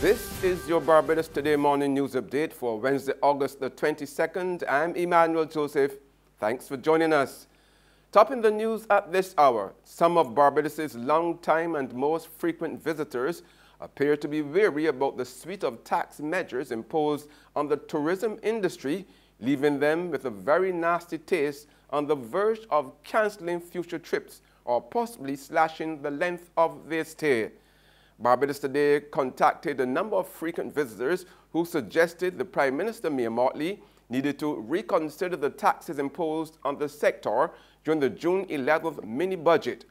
This is your Barbados Today morning news update for Wednesday, August the 22nd. I'm Emmanuel Joseph. Thanks for joining us. Topping the news at this hour, some of Barbados's long-time and most frequent visitors appear to be wary about the suite of tax measures imposed on the tourism industry, leaving them with a very nasty taste on the verge of cancelling future trips or possibly slashing the length of their stay. Barbados Today contacted a number of frequent visitors who suggested the Prime Minister, Mia Mottley, needed to reconsider the taxes imposed on the sector during the June 11th mini-budget.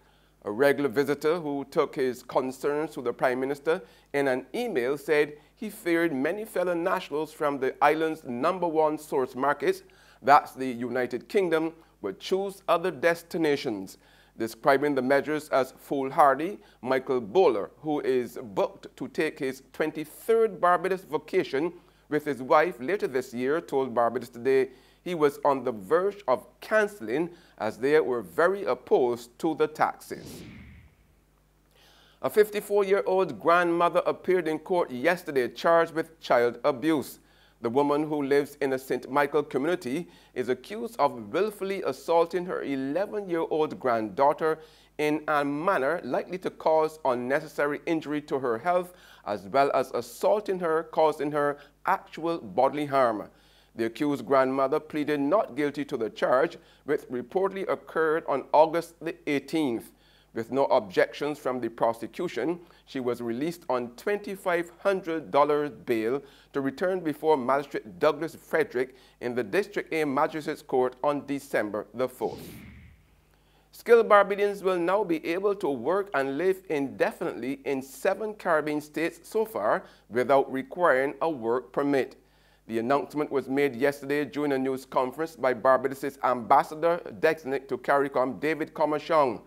A regular visitor who took his concerns to the Prime Minister in an email said he feared many fellow nationals from the island's #1 source markets, that's the United Kingdom, would choose other destinations. Describing the measures as foolhardy, Michael Bowler, who is booked to take his 23rd Barbados vacation with his wife later this year, told Barbados Today he was on the verge of cancelling as they were very opposed to the taxes. A 54-year-old grandmother appeared in court yesterday charged with child abuse. The woman, who lives in a St. Michael community, is accused of willfully assaulting her 11-year-old granddaughter in a manner likely to cause unnecessary injury to her health, as well as assaulting her, causing her actual bodily harm. The accused grandmother pleaded not guilty to the charge, which reportedly occurred on August the 18th. With no objections from the prosecution, she was released on $2,500 bail to return before Magistrate Douglas Frederick in the District A Magistrates Court on December the 4th. Skilled Barbadians will now be able to work and live indefinitely in 7 Caribbean states so far without requiring a work permit. The announcement was made yesterday during a news conference by Barbados's ambassador-designate to CARICOM, David Comachong.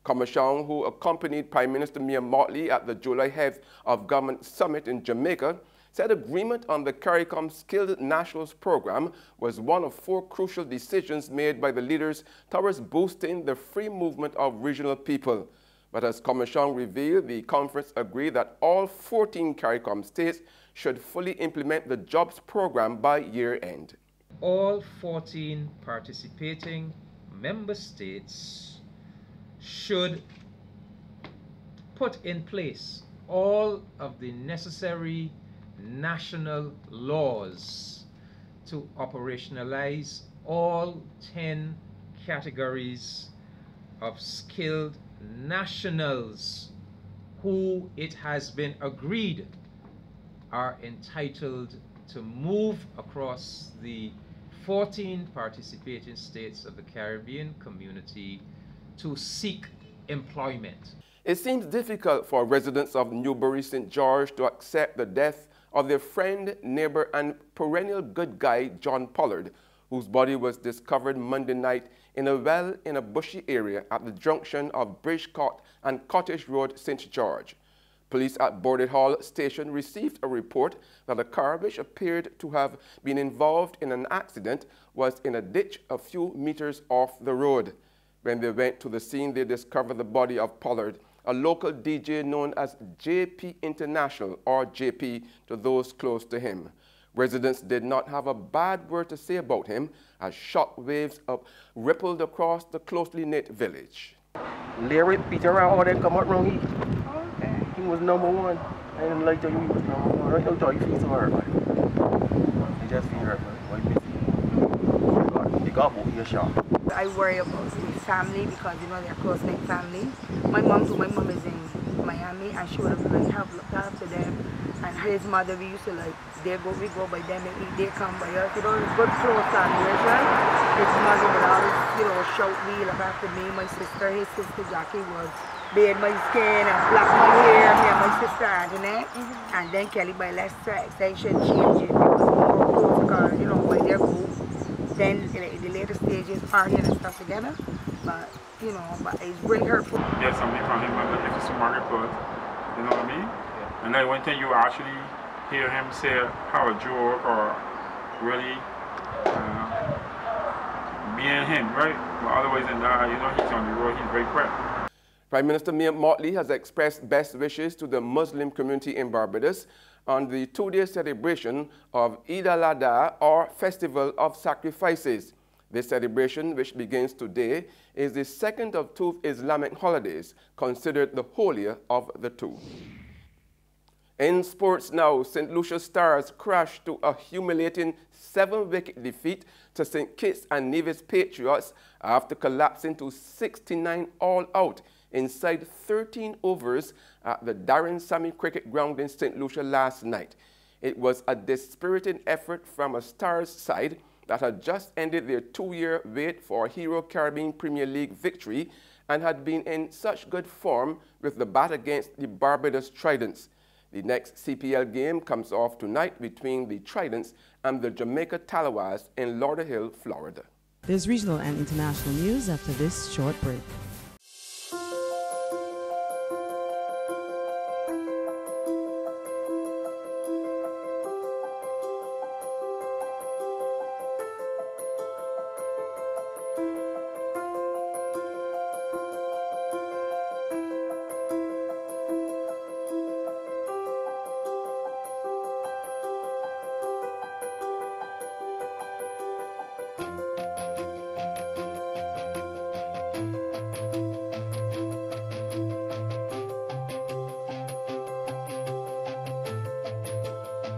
Comachong, who accompanied Prime Minister Mia Mottley at the July Head of Government Summit in Jamaica, said agreement on the CARICOM Skilled Nationals Program was one of 4 crucial decisions made by the leaders towards boosting the free movement of regional people. But as Comachong revealed, the conference agreed that all 14 CARICOM states should fully implement the jobs program by year-end. All 14 participating member states should put in place all of the necessary national laws to operationalize all 10 categories of skilled nationals who it has been agreed are entitled to move across the 14 participating states of the Caribbean community to seek employment. It seems difficult for residents of Newbury St. George to accept the death of their friend, neighbor, and perennial good guy, John Pollard, whose body was discovered Monday night in a well in a bushy area at the junction of Bridgecourt and Cottage Road, St. George. Police at Bordett Hall Station received a report that a car which appeared to have been involved in an accident was in a ditch a few meters off the road. When they went to the scene, they discovered the body of Pollard, a local DJ known as JP International, or JP to those close to him. Residents did not have a bad word to say about him as shock waves rippled across the closely knit village. Larry Peter all them come out wrong here. Okay. He was #1. I didn't like to you, he was #1. Right now, you feel so hurt, man. You just feel hurt, man. Why you got both your shot. I worry about his family because, you know, they're close-knit family. My mom is in Miami and she would have like looked after them. And his mother, we used to like, we go by them and eat, they come by us. You know, good close family, right? His mother would always, you know, shout me, look after me. My sister, his sister Jackie would bathe my skin and black my hair, me and my sister Antoinette. And then Kelly by last extension changed it. It was more close because, you know, by their group. Then in the later stages, partying and stuff together, but you know, but it's really hurtful. There's something from him, but if it's a smart report, you know what I mean? Yeah. And then one thing you actually hear him say how a joke or really being him, right? But otherwise than that, you know, he's on the road, he's very quick. Prime Minister Mia Mottley has expressed best wishes to the Muslim community in Barbados on the two-day celebration of al-Adha, or Festival of Sacrifices. This celebration, which begins today, is the second of two Islamic holidays, considered the holier of the two. In sports now, St. Lucia Stars crashed to a humiliating 7-wicket defeat to St. Kitts and Nevis Patriots after collapsing to 69 all out inside 13 overs at the Darren Sammy Cricket Ground in St. Lucia last night. It was a dispiriting effort from a Stars side that had just ended their 2-year wait for a Hero Caribbean Premier League victory and had been in such good form with the bat against the Barbados Tridents. The next CPL game comes off tonight between the Tridents and the Jamaica Talawas in Lauderhill, Florida. There's regional and international news after this short break.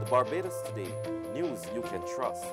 Barbados Today, news you can trust.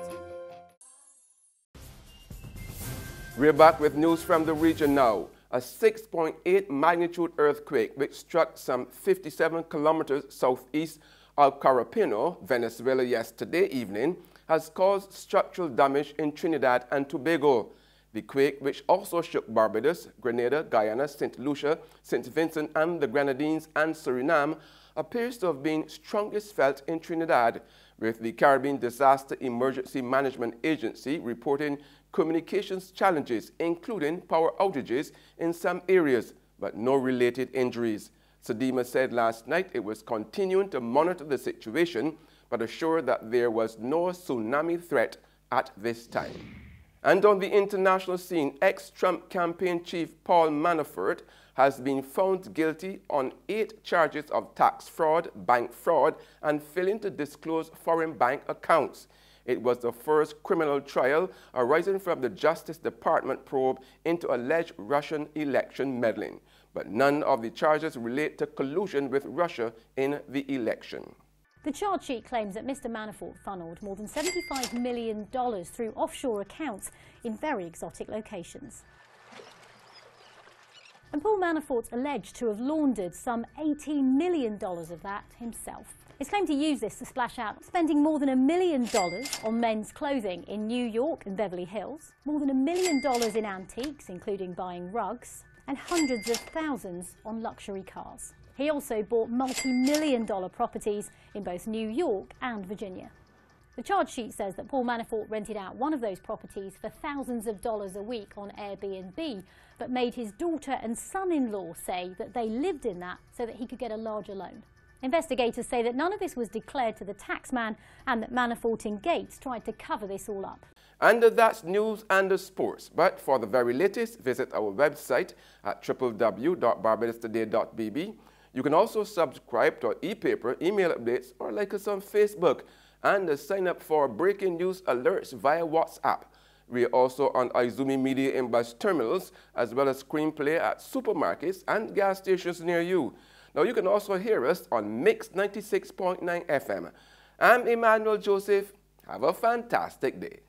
We're back with news from the region now. A 6.8 magnitude earthquake which struck some 57 kilometers southeast of Carapino, Venezuela yesterday evening has caused structural damage in Trinidad and Tobago. The quake, which also shook Barbados, Grenada, Guyana, St. Lucia, St. Vincent and the Grenadines and Suriname, appears to have been strongest felt in Trinidad, with the Caribbean Disaster Emergency Management Agency reporting communications challenges, including power outages in some areas, but no related injuries. SEDEMA said last night it was continuing to monitor the situation, but assured that there was no tsunami threat at this time. And on the international scene, ex-Trump campaign chief Paul Manafort has been found guilty on 8 charges of tax fraud, bank fraud, and failing to disclose foreign bank accounts. It was the first criminal trial arising from the Justice Department probe into alleged Russian election meddling. But none of the charges relate to collusion with Russia in the election. The charge sheet claims that Mr. Manafort funneled more than $75 million through offshore accounts in very exotic locations. And Paul Manafort's alleged to have laundered some $18 million of that himself. He's claimed to use this to splash out, spending more than $1 million on men's clothing in New York and Beverly Hills, more than $1 million in antiques, including buying rugs, and hundreds of thousands on luxury cars. He also bought multi-million-dollar properties in both New York and Virginia. The charge sheet says that Paul Manafort rented out one of those properties for thousands of dollars a week on Airbnb, but made his daughter and son-in-law say that they lived in that so that he could get a larger loan. Investigators say that none of this was declared to the taxman and that Manafort and Gates tried to cover this all up. And that's news and sports. But for the very latest, visit our website at www.barbadostoday.bb. You can also subscribe to our e-paper, email updates, or like us on Facebook, and sign up for breaking news alerts via WhatsApp. We are also on Izumi Media in bus terminals, as well as screenplay at supermarkets and gas stations near you. Now you can also hear us on Mix 96.9 FM. I'm Emmanuel Joseph. Have a fantastic day.